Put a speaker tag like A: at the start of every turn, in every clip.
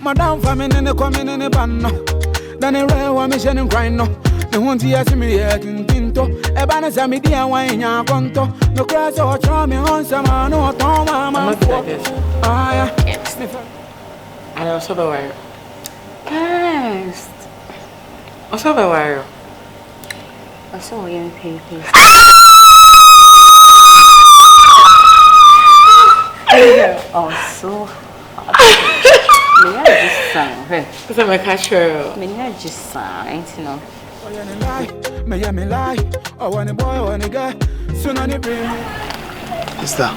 A: Madam famine in the coming in the banner. Then a rare one mission and grind no. The one to ask me yet in Tinto. A banner sami dia wine ya conto. No crash or charming on some no Toma. Ah, yes.
B: I also the wire. Yes. Also the wire. I saw young people. Oh, so hot. Me I just sang. Because I'm a catcher. Me I just sang, you know.
A: Me lie. Oh, when a boy, when a guy, soon on the brain.
C: Sister.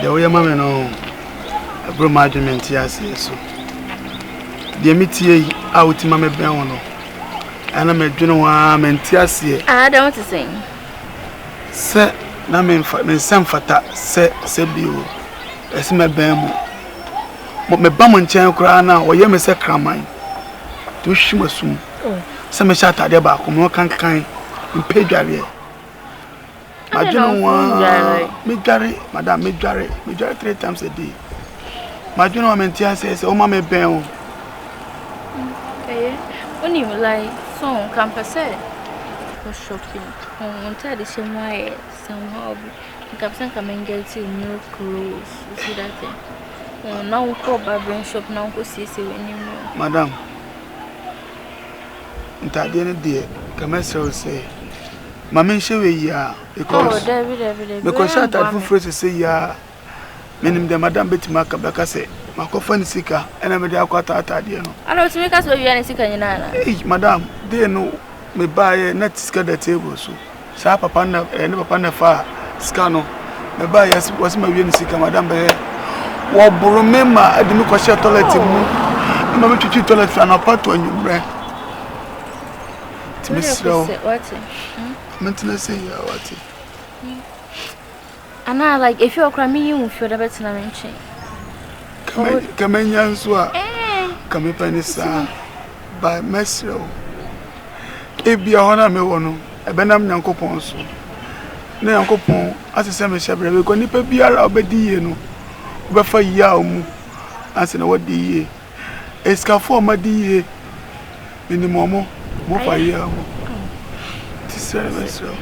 C: The way mamma know a broom argument, yes, so. The meeting out, Mamma Beono. And I'm a general mentiasi.
B: I don't want to sing.
C: Sir, Namen some fata, said you. As my bam. But my bum and chain cry now, or you may say cramine. To shimmer soon. Some shot at the back, no can kind in pay Gary. I don't want me Gary, Madame, me Gary 3 times a day. My general mentia says, oh, Mamma Bell.
D: When you like song, campus was shocking. On the same way, somehow, Captain come and get you new clothes. You see that thing? Now, call barbering shop now, go see anymore.
C: Madam, and at the end of the day, Commercial say, Mamma, show ya because I thought for to say ya, meaning the Madame Betty Macabaka say, Macofan Sika, and I'm a Aquata. I don't make us very sick. Madam, they know me buy a net scattered table so. Sapa Panda and Panda Far, Scano, me buy as was my Sika, Madame Bear. What remember, I didn't question toilet. Mamma to toilet for an apart when you breath. Miss Row, mentally say, what?
D: And I like if you're cramming you for the better mention.
C: Come in, Yansua. Come in, Penisa by Messro. If be a honor me one, a benam Yanko Ponso. No Uncle Pon, as a semi shepherd, we're going to be our obedient. But for Yaw Moole, as in what the escafo, my dear, in the Momo, more for Yaw Moole. Tis so.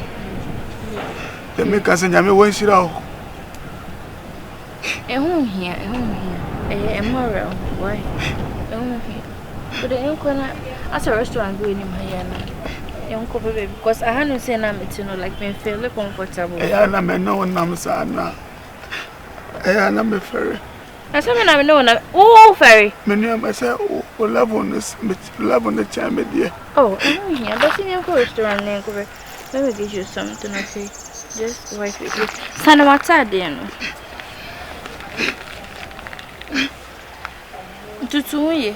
C: The makers and Yammy won't sit out.
D: A home here, a moral, why? A home here. But the uncle as a restaurant going in my uncle, because I hadn't seen them to know like me feel comfortable.
C: I am no one, Namsana. I am a ferry.
D: I saw me now know oh, ferry.
C: Many of myself will love on this, love on the time, dear.
D: Oh, I'm here, but in your restaurant, let me give you something, okay? Just wait with you. Sanamata, dear. Tutu,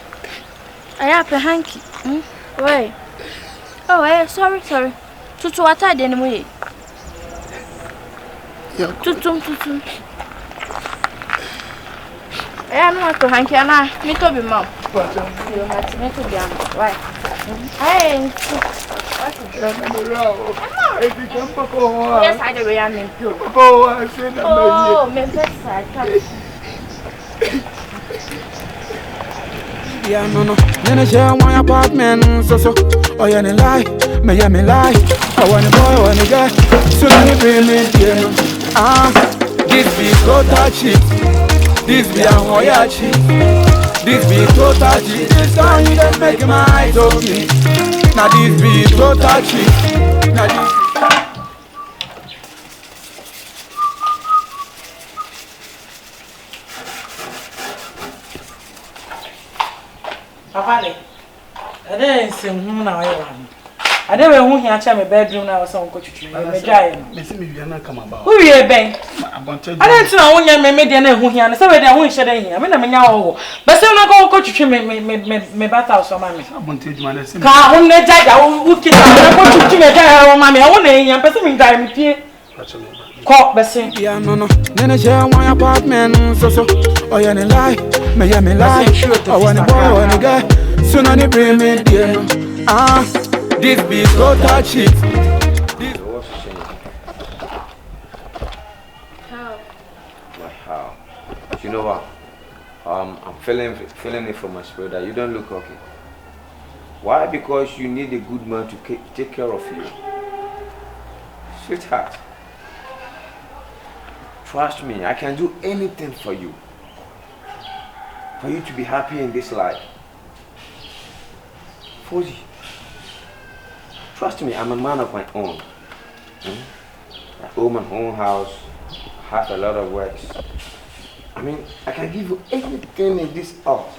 D: I have a hanky. Why? Oh, sorry. Tutu, what I did anyway. Tutu. I am not to hanky, and I need to be mom. You have to make it down. Right? Hey, yes, I do. I am in two. Oh, Memphis side.
A: Yeah, no. Then I share my apartment, so. Oh, yeah, lie. Me lie. I want a boy, want a guy. So let me bring me, ah, this be total shit. This be a hoyachi. This be total shit. This time you just make my eyes open. Now this be total shit. Now this.
E: Papa, I didn't see him now. I never who he actually my bedroom now. So go to me. Me giant. Me see me we are not come about. Who you be? I don't know when you me dey na who here. So we dey who share dey here. Me na me nya wo. But say una go to me bata so ma me. I want to man say. Ka who na jaja who kita na go to me jaja ma me. I want here person me die me pie. Call person.
A: Yeah no. Then I share my apartment so. Oh yeah lie. Me lie. I want a boy want a guy. So now they bring me there. This be total cheat.
F: What's the change?
D: How?
F: Like how? You know what? I'm feeling it from my spirit that you don't look okay. Why? Because you need a good man to take care of you. Sweetheart. Trust me, I can do anything for you. For you to be happy in this life. Fauzy. Trust me, I'm a man of my own. I own my own house, have a lot of works. I mean, I can give you everything in this earth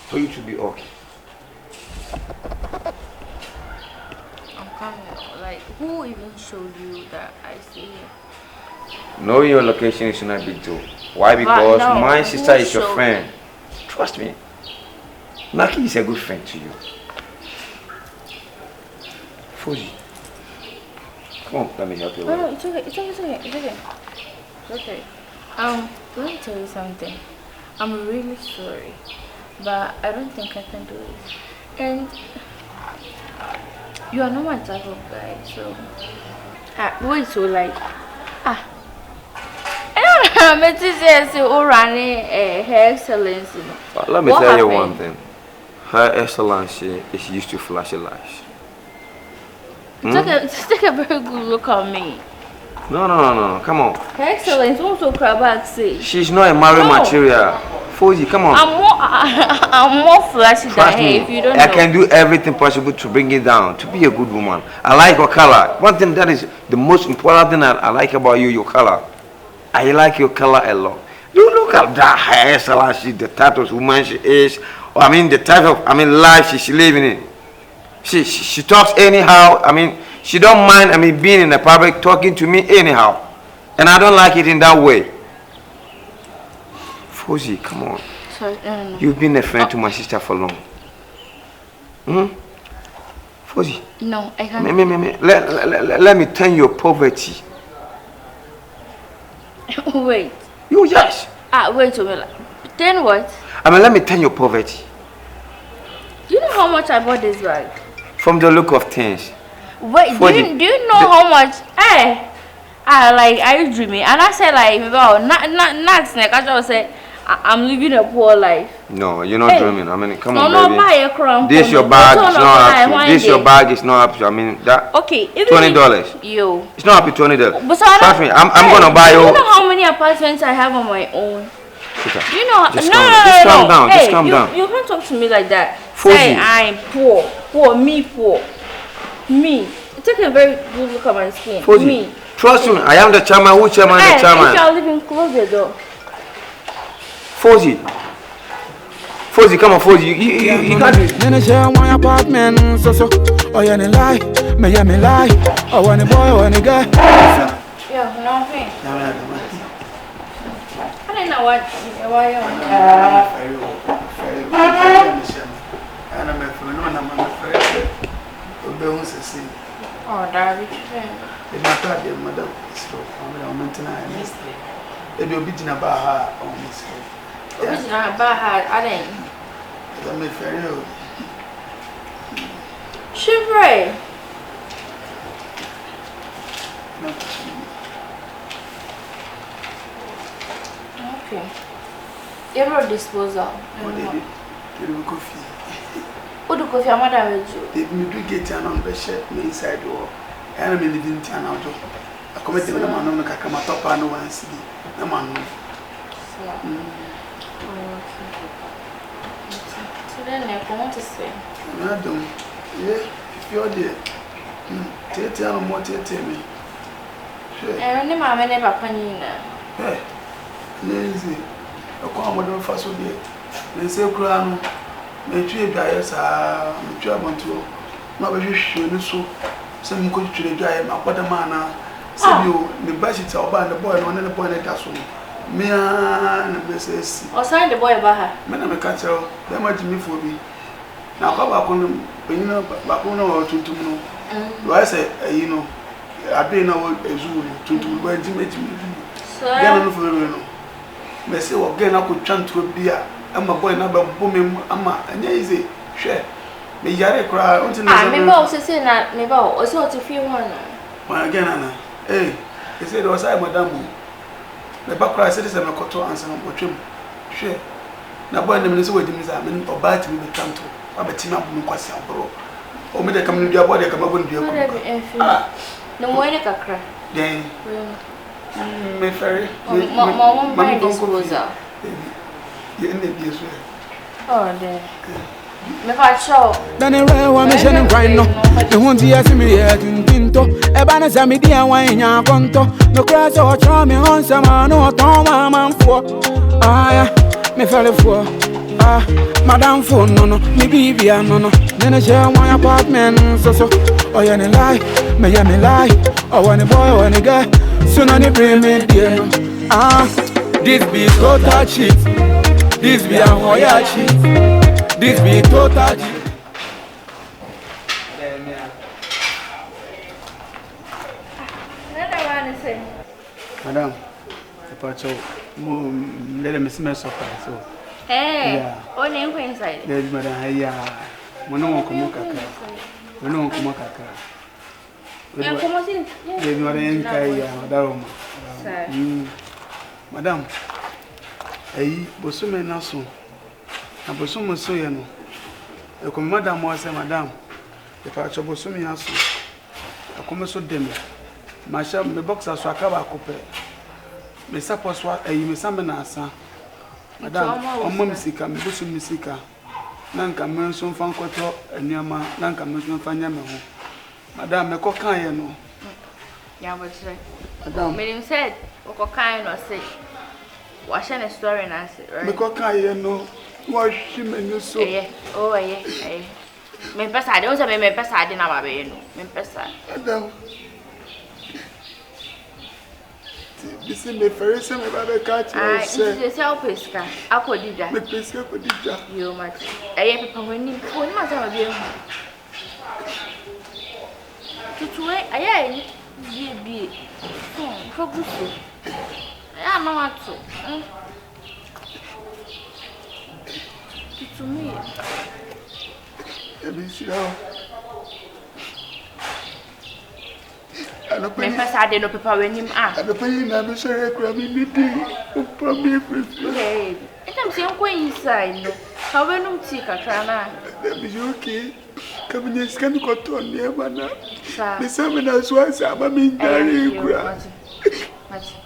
F: for you to be okay.
D: I'm coming. Like, who even showed you that I see you?
F: Knowing your location is not a big deal. Why? Because my sister is your friend. Trust me. Narkie is a good friend to you. Fauzy. Come on, let me help you.
D: No, it's okay. It's okay. Let me tell you something. I'm really sorry, but I don't think I can do it. And you are not my type of guy, so wait, so like I don't know. I'm to say running Her Excellency.
F: Let me tell you one thing. Her Excellency is used to flashy lights.
D: Take a very good look at me.
F: No. Come on.
D: Her Excellency, also crab say.
F: She's not a married material. Fauzy, come on.
D: I'm more flashy than her, if you don't know.
F: I can do everything possible to bring it down, to be a good woman. I like your color. One thing that is the most important thing I like about you, your color. I like your color a lot. You look at that Her Excellency, the type of woman she is, or the type of life she's living in. She talks anyhow. She don't mind being in the public talking to me anyhow, and I don't like it in that way. Fauzy, come on.
D: Sorry, no.
F: You've been a friend to my sister for long. Fauzy.
D: No, I can't.
F: Let me turn your poverty.
D: Wait.
F: You yes.
D: Wait a minute. Then what?
F: Let me turn your poverty.
D: Do you know how much I bought this bag?
F: From the look of things.
D: Wait, do you know how much? Are you dreaming? And I said not snake. I just said I'm living a poor life.
F: No, you're not dreaming. Come on,
D: no,
F: baby.
D: buy a crown.
F: This your bag is not up to. This your bag is not up to. That.
D: Okay,
F: $20.
D: Yo.
F: It's not up to $20.
D: But
F: trust me, I'm gonna buy you.
D: Do you know how many apartments I have on my own?
F: Okay.
D: Do you know?
F: Just calm down.
D: Hey,
F: just calm down.
D: You can't talk to me like that.
F: Fauzy.
D: Say I'm poor. Me. Take a very good look at my skin.
F: Fauzy.
D: Me.
F: Trust me, I am the chairman. Who chairman? The chairman.
D: If you are living, close the door.
F: Fauzy, come on, Fauzy. You can't.
A: Nene share my apartment, so. Oh, yeah, me lie. Me lie. Oh, when a boy, when a guy.
D: Yeah, nothing. I don't know what. Why you? Oh, Darby.
C: The matter, madam, is for maintenance. It will be in a bar on this.
D: Original bad. I didn't.
C: I'm a fair.
D: Chivray. Okay. Ever disposal.
C: What did you coffee?
D: What do coffee? I'm not with you.
C: They do get on the shirt inside door. And I'm living town out of a committee with a man on the Kakama top and one city. A man.
D: So then I want to say.
C: Madam, yeah, if you're there, tell me what you tell me.
D: I only my never panina.
C: Hey, lazy. A commodore for so dear. They say, Crown, may trade bias are German too. Not a sure so. Some could to the guy, my water manner. Say you, the budget or by the boy, and the boy at us. Me and Mrs.
D: Or sign the boy about her.
C: Men of a catcher, they might me for me. Now, how about when you know, Bacono or Tuntuno? I say, I didn't know a zoo to where Jimmy. So I don't know for you. May say, again, I could chant to a beer. I'm a boy number booming, and easy. Share. Me yare cry.
D: Maybe also say that. Maybe also to feel one.
C: My again, Anna. Hey, he said, was I, Madame? The back cry said, I'm a cotton answer on what you share. Now, boy, the minister with him is a man or bite me with Tanto. I'm a team up in Quasia, bro. Or may they come in your body, come up with your
D: no more like a cry.
C: Then, my fairy,
D: my goes out.
C: You end the years.
D: Oh, there. Me fa show.
A: Then I wear one mission and grind no. The one tea as me here in Tinto. Ebana Sammy dear wine ya conto. No crash or charm me on some no tom man for. Ah yeah, me fell for. Ah, madam phone no, me baby no. Then I share my apartment so. Oh yeah, me lie, me lie. Oh when a boy, when a girl, soon on the bring me dear no. Ah, this be total cheat. This be a hoya cheat. This be total.
C: Madam, let me smell so.
D: Hey, only inside.
C: There's Madam Hajia. Mono Komokaka. Mono Komokaka. There's Madam Kaya, Madam. Hey, Bosume Naso. A bosom so yeno. A come madam was a madam. If I trouble so me as a come so dim. My shop, the box as Wakaba coupe. Miss Suppos what a you summon answer. Madam, on Mumsika, Busum Missika. Nanka Merson Fancoto, and Yama, Nanka Merson Fanyama. Madam, a cocaine.
D: Yeah, but Madam, Madam said, cocaine or say. What's a story and answer, right?
C: Cocaine, no. Why she may so?
D: Oh, yeah. Me pesa, I don't say me pesa, I didn't have a no. Me pesa.
C: Madam. This is my first time I've catch you.
D: I say, self pesca. I could do that.
C: Me pesca could do that.
D: You much. I have people when you must have a beer. To wait, I be. For Busty. I am not so. To me. I don't pay I didn't know people when you are.
C: I don't pay I'm sorry, probably.
D: Hey, I'm saying, go inside. How will you take a trana?
C: That be okay. Come in, can you go to a near man? The seminars was a mammy.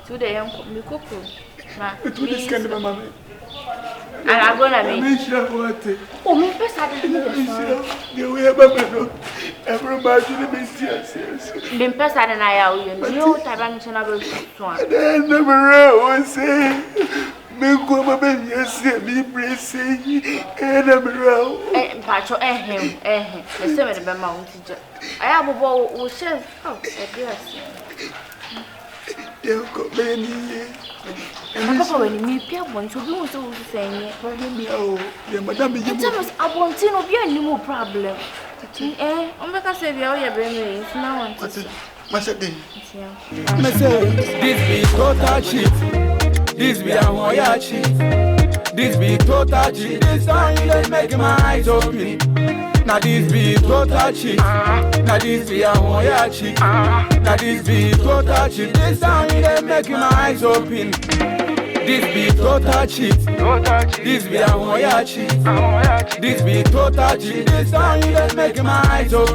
D: Today, I'm cooking.
C: It will be kind of a mammy.
D: And I'm gonna make
C: sure what
D: oh, me first I didn't know.
C: You will have everybody to be serious.
D: Been first I didn't know. You Tabanch and I will swan.
C: Then never was say, make over yes, me bracing, and I'm around.
D: Pacho, him, the seven of mountain. I have a ball who says, oh, yes.
C: You got many.
D: I'm going to be able to do so saying,
C: oh, Madame, you
D: I want to be a new problem. I'm like I said, you're bringing it now.
A: This be total cheat. This be a hoya cheat. This be total cheat. This time you make my eyes open. Now this be total cheat. Now this be a hoya cheat. Now this be total cheat. This time you make my eyes open. This be total cheat. This be a hoya cheat. This be total cheat. This time you make my eyes open.